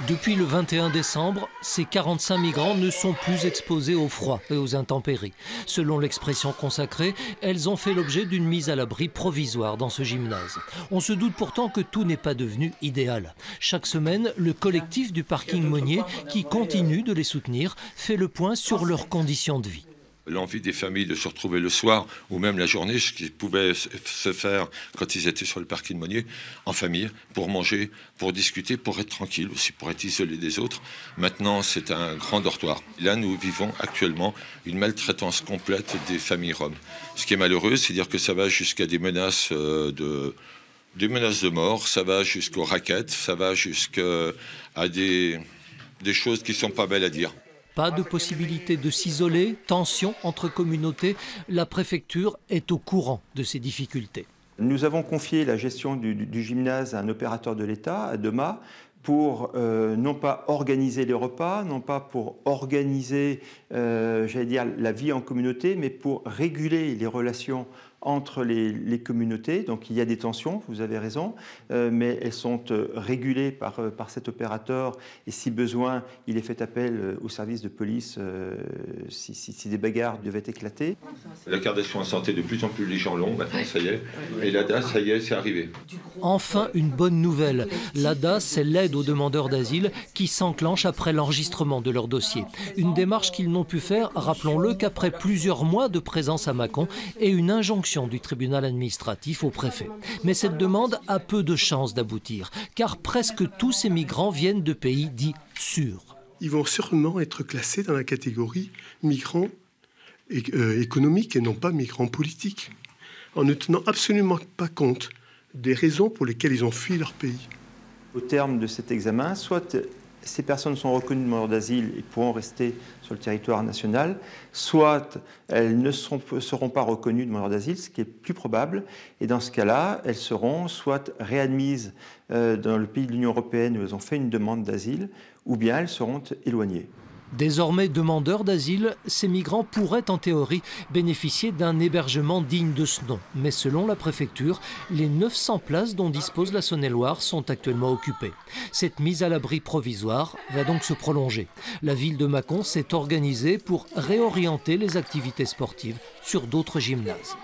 Depuis le 21 décembre, ces 45 migrants ne sont plus exposés au froid et aux intempéries. Selon l'expression consacrée, elles ont fait l'objet d'une mise à l'abri provisoire dans ce gymnase. On se doute pourtant que tout n'est pas devenu idéal. Chaque semaine, le collectif du parking Monnier, qui continue de les soutenir, fait le point sur leurs conditions de vie. L'envie des familles de se retrouver le soir ou même la journée, ce qui pouvait se faire quand ils étaient sur le parking Monnier, en famille, pour manger, pour discuter, pour être tranquille aussi, pour être isolé des autres. Maintenant, c'est un grand dortoir. Là, nous vivons actuellement une maltraitance complète des familles roms. Ce qui est malheureux, c'est dire que ça va jusqu'à des menaces de mort, ça va jusqu'aux raquettes, ça va jusqu'à des choses qui ne sont pas belles à dire. Pas de possibilité de s'isoler, tension entre communautés. La préfecture est au courant de ces difficultés. Nous avons confié la gestion du gymnase à un opérateur de l'État, à Dema, pour non pas organiser les repas, non pas pour organiser la vie en communauté, mais pour réguler les relations entre les communautés. Donc il y a des tensions, vous avez raison, mais elles sont régulées par cet opérateur et si besoin, il est fait appel au service de police si des bagarres devaient éclater. La carte de soins santé, de plus en plus les gens l'ont, maintenant ça y est, et l'ADA, ça y est, c'est arrivé. Enfin, une bonne nouvelle. L'ADA, c'est l'aide aux demandeurs d'asile qui s'enclenche après l'enregistrement de leur dossier. Une démarche qu'ils n'ont pu faire, rappelons-le, qu'après plusieurs mois de présence à Mâcon et une injonction du tribunal administratif au préfet. Mais cette demande a peu de chances d'aboutir, car presque tous ces migrants viennent de pays dits sûrs. Ils vont sûrement être classés dans la catégorie migrants économiques et non pas migrants politiques, en ne tenant absolument pas compte des raisons pour lesquelles ils ont fui leur pays. Au terme de cet examen, soit ces personnes sont reconnues demandeurs d'asile et pourront rester sur le territoire national, soit elles ne seront pas reconnues demandeurs d'asile, ce qui est plus probable. Et dans ce cas-là, elles seront soit réadmises dans le pays de l'Union européenne où elles ont fait une demande d'asile, ou bien elles seront éloignées. Désormais demandeurs d'asile, ces migrants pourraient en théorie bénéficier d'un hébergement digne de ce nom. Mais selon la préfecture, les 900 places dont dispose la Saône-et-Loire sont actuellement occupées. Cette mise à l'abri provisoire va donc se prolonger. La ville de Mâcon s'est organisée pour réorienter les activités sportives sur d'autres gymnases.